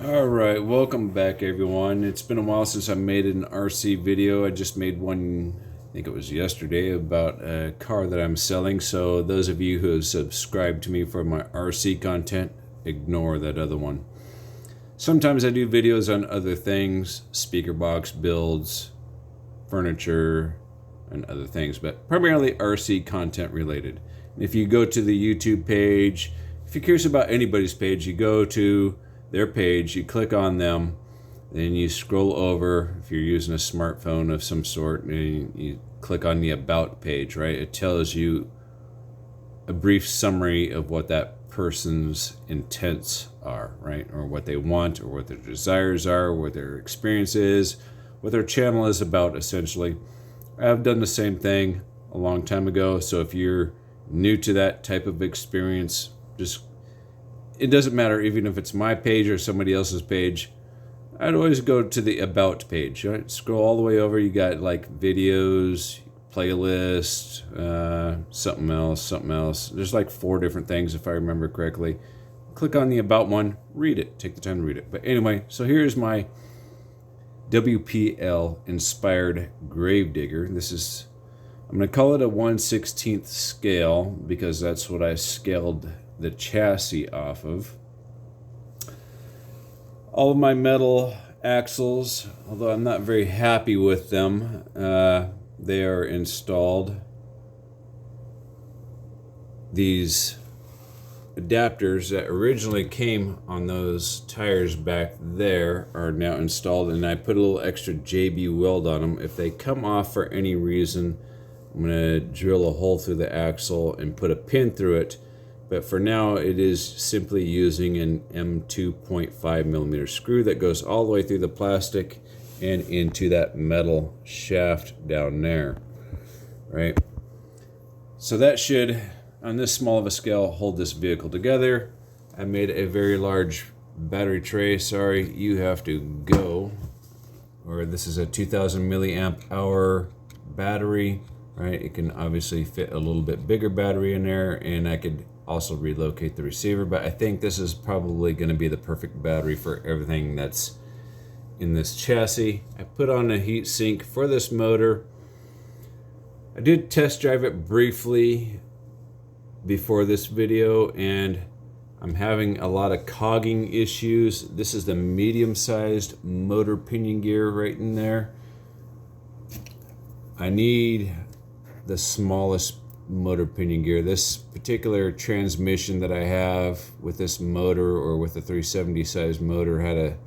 Alright, welcome back everyone. It's been a while since I made an RC video. I just made one, I think it was yesterday, about a car that I'm selling. So those of you who have subscribed to me for my RC content, ignore that other one. Sometimes I do videos on other things, speaker box builds, furniture, and other things, but primarily RC content related. If you go to the YouTube page, if you're curious about anybody's page, you go to their page, you click on them, then you scroll over, if you're using a smartphone of some sort, and you click on the About page, right? It tells you a brief summary of what that person's intents are, right? Or what they want, or what their desires are, what their experience is, what their channel is about, essentially. I've done the same thing a long time ago, so if you're new to that type of experience, just it doesn't matter even if it's my page or somebody else's page. I'd always go to the About page, right? Scroll all the way over. You got like videos, playlist, something else. There's like 4 different things if I remember correctly. Click on the About one, read it. Take the time to read it. But anyway, so here's my WPL inspired gravedigger. This is, I'm going to call it a 1/16 scale because that's what I scaled the chassis off of. All of my metal axles, although I'm not very happy with them, they are installed. These adapters that originally came on those tires back there are now installed, and I put a little extra JB weld on them. If they come off for any reason, I'm going to drill a hole through the axle and put a pin through it. But for now, it is simply using an M2.5 millimeter screw that goes all the way through the plastic and into that metal shaft down there, right? So that should, on this small of a scale, hold this vehicle together. I made a very large battery tray. Sorry, you have to go. Or this is a 2000 milliamp hour battery, right? It can obviously fit a little bit bigger battery in there, and I could also relocate the receiver, but I think this is probably going to be the perfect battery for everything that's in this chassis. I put on a heat sink for this motor. I did test drive it briefly before this video, and I'm having a lot of cogging issues. This is the medium-sized motor pinion gear right in there. I need the smallest motor pinion gear. This particular transmission that I have with this motor, or with the 370 size motor, had a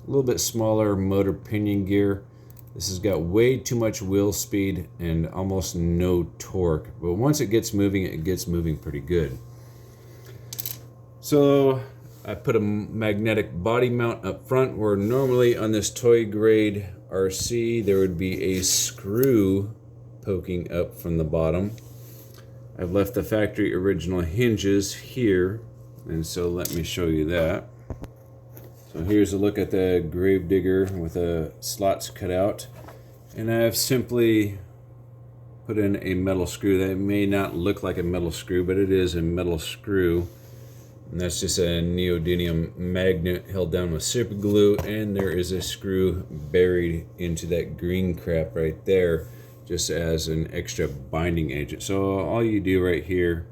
little bit smaller motor pinion gear. This has got way too much wheel speed and almost no torque, but once it gets moving pretty good. So I put a magnetic body mount up front, where normally on this toy grade RC there would be a screw poking up from the bottom. I've left the factory original hinges here, and so let me show you that. So here's a look at the gravedigger with the slots cut out, and I've simply put in a metal screw. That may not look like a metal screw, but it is a metal screw, and that's just a neodymium magnet held down with super glue, and there is a screw buried into that green crap right there, just as an extra binding agent. So all you do right here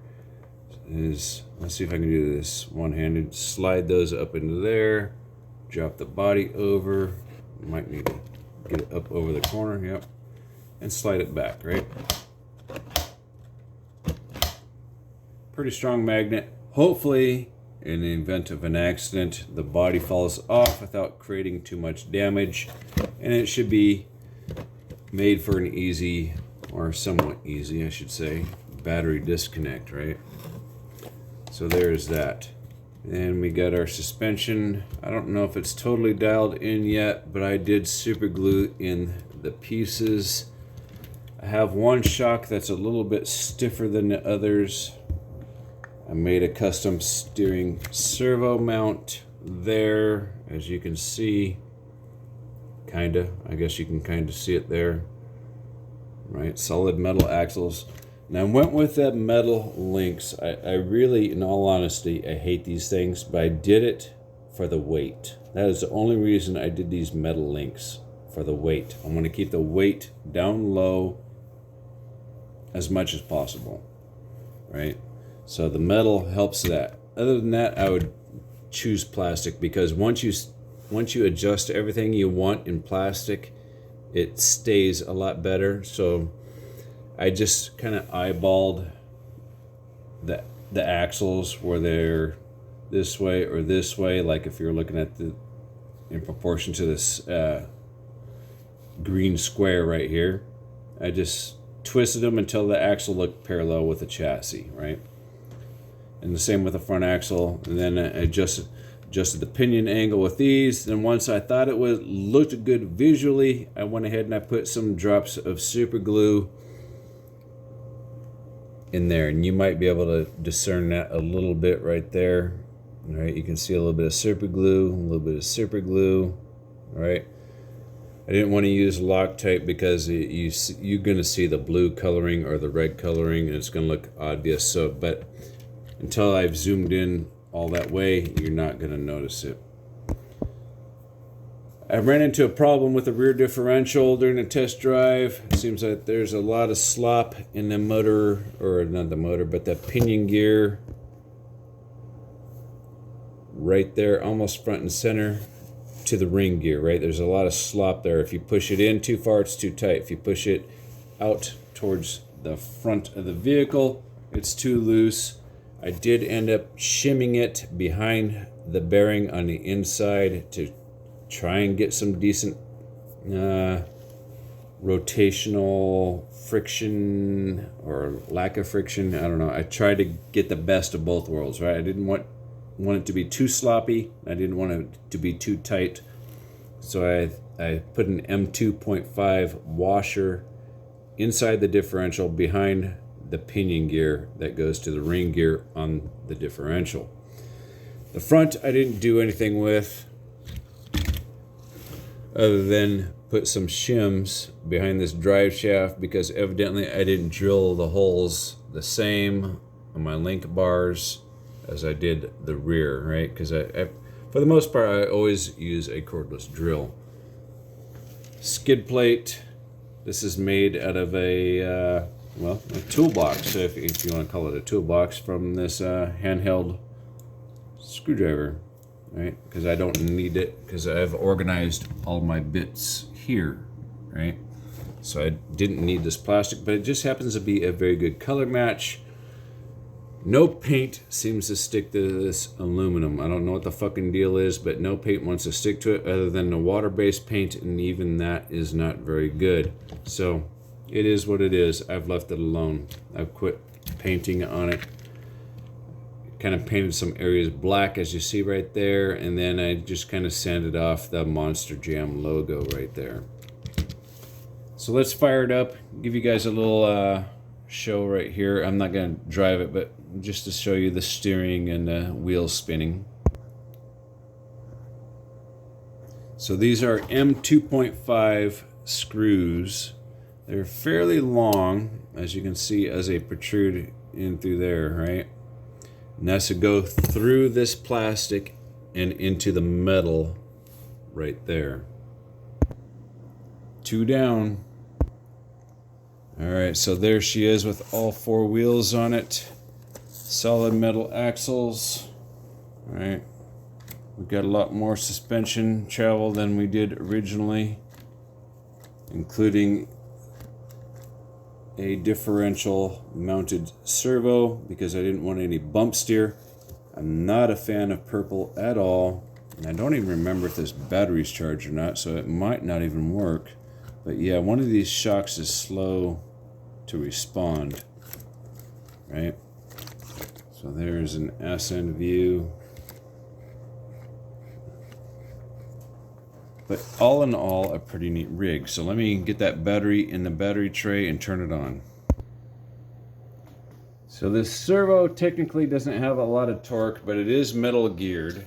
is, let's see if I can do this one-handed, slide those up into there, drop the body over, you might need to get it up over the corner, yep, and slide it back, right? Pretty strong magnet. Hopefully, in the event of an accident, the body falls off without creating too much damage, and it should be made for an easy, or somewhat easy, I should say, battery disconnect, right? So there's that. And we got our suspension. I don't know if it's totally dialed in yet, but I did super glue in the pieces. I have one shock that's a little bit stiffer than the others. I made a custom steering servo mount there, as you can see. I guess you can kind of see it there, right? Solid metal axles. And I went with the metal links. I really, in all honesty, I hate these things, but I did it for the weight. That is the only reason I did these metal links, for the weight. I want to keep the weight down low as much as possible, right? So the metal helps that. Other than that, I would choose plastic, because once you adjust everything you want in plastic, it stays a lot better. So I just kind of eyeballed the axles, where they're this way or this way. Like if you're looking at the in proportion to this green square right here, I just twisted them until the axle looked parallel with the chassis, right? And the same with the front axle. And then I adjusted the pinion angle with these. Then once I thought it looked good visually, I went ahead and I put some drops of super glue in there, and you might be able to discern that a little bit right there. All right, you can see a little bit of super glue, a little bit of super glue. All right, I didn't want to use Loctite because you're going to see the blue coloring or the red coloring, and it's going to look obvious. So, but until I've zoomed in all that way, you're not going to notice it. I ran into a problem with the rear differential during the test drive. It seems like there's a lot of slop in the motor, or not the motor, but the pinion gear right there, almost front and center to the ring gear, right? There's a lot of slop there. If you push it in too far, it's too tight. If you push it out towards the front of the vehicle, it's too loose. I did end up shimming it behind the bearing on the inside to try and get some decent rotational friction or lack of friction. I don't know. I tried to get the best of both worlds, right? I didn't want it to be too sloppy. I didn't want it to be too tight. So I put an M2.5 washer inside the differential behind the pinion gear that goes to the ring gear on the differential. The front I didn't do anything with, other than put some shims behind this drive shaft, because evidently I didn't drill the holes the same on my link bars as I did the rear, right? Because I for the most part, I always use a cordless drill. Skid plate. This is made out of a toolbox, if you want to call it a toolbox, from this handheld screwdriver, right? Because I don't need it, because I've organized all my bits here, right? So I didn't need this plastic, but it just happens to be a very good color match. No paint seems to stick to this aluminum. I don't know what the fucking deal is, but no paint wants to stick to it other than the water-based paint, and even that is not very good. So it is what it is. I've left it alone. I've quit painting on it. Kind of painted some areas black, as you see right there, and then I just kind of sanded off the Monster Jam logo right there. So let's fire it up, give you guys a little show right here. I'm not going to drive it, but just to show you the steering and the wheels spinning. So these are M2.5 screws. They're fairly long, as you can see, as they protrude in through there, right? And that's to go through this plastic and into the metal right there. 2 down. All right, so there she is with all 4 wheels on it. Solid metal axles. All right. We've got a lot more suspension travel than we did originally, including a differential mounted servo, because I didn't want any bump steer. I'm not a fan of purple at all, and I don't even remember if this battery's charged or not, so it might not even work. But yeah, one of these shocks is slow to respond, right? So there's an ass-end view. But all in all, a pretty neat rig. So let me get that battery in the battery tray and turn it on. So this servo technically doesn't have a lot of torque, but it is metal geared.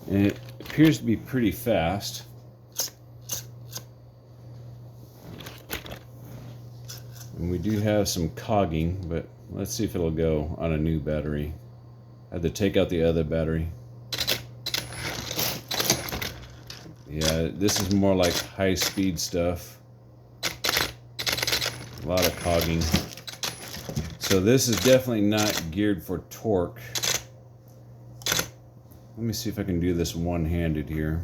And it appears to be pretty fast. And we do have some cogging, but let's see if it'll go on a new battery. had to take out the other battery. Yeah, this is more like high-speed stuff. A lot of cogging. So this is definitely not geared for torque. Let me see if I can do this one-handed here.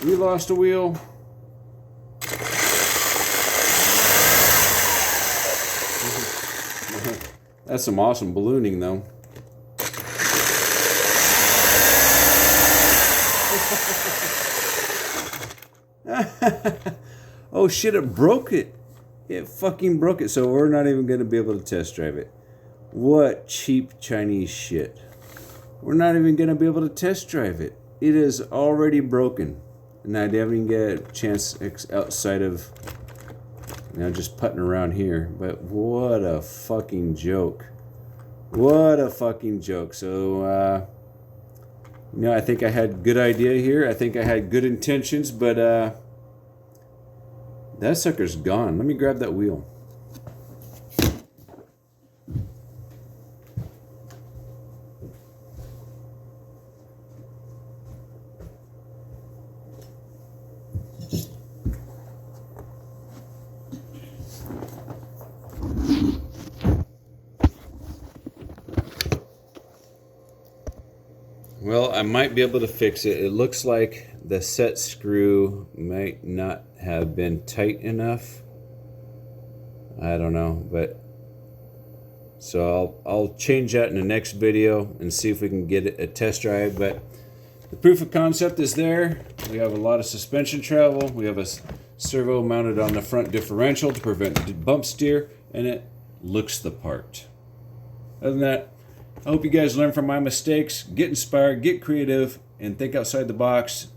We lost a wheel. That's some awesome ballooning, though. Oh shit, it broke it. It fucking broke it, so we're not even going to be able to test drive it. What cheap Chinese shit. We're not even going to be able to test drive it. It is already broken. And I didn't even get a chance outside of, you know, just putting around here. But what a fucking joke. What a fucking joke. So, you know, I think I had a good idea here. I think I had good intentions, but that sucker's gone. Let me grab that wheel. Well, I might be able to fix it. It looks like the set screw might not have been tight enough. I don't know, but so I'll change that in the next video and see if we can get it a test drive. But the proof of concept is there. We have a lot of suspension travel. We have a servo mounted on the front differential to prevent bump steer, and it looks the part. Other than that, I hope you guys learn from my mistakes, get inspired, get creative, and think outside the box.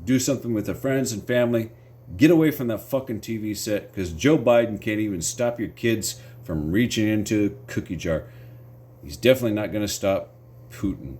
Do something with your friends and family. Get away from that fucking TV set, because Joe Biden can't even stop your kids from reaching into a cookie jar. He's definitely not going to stop Putin.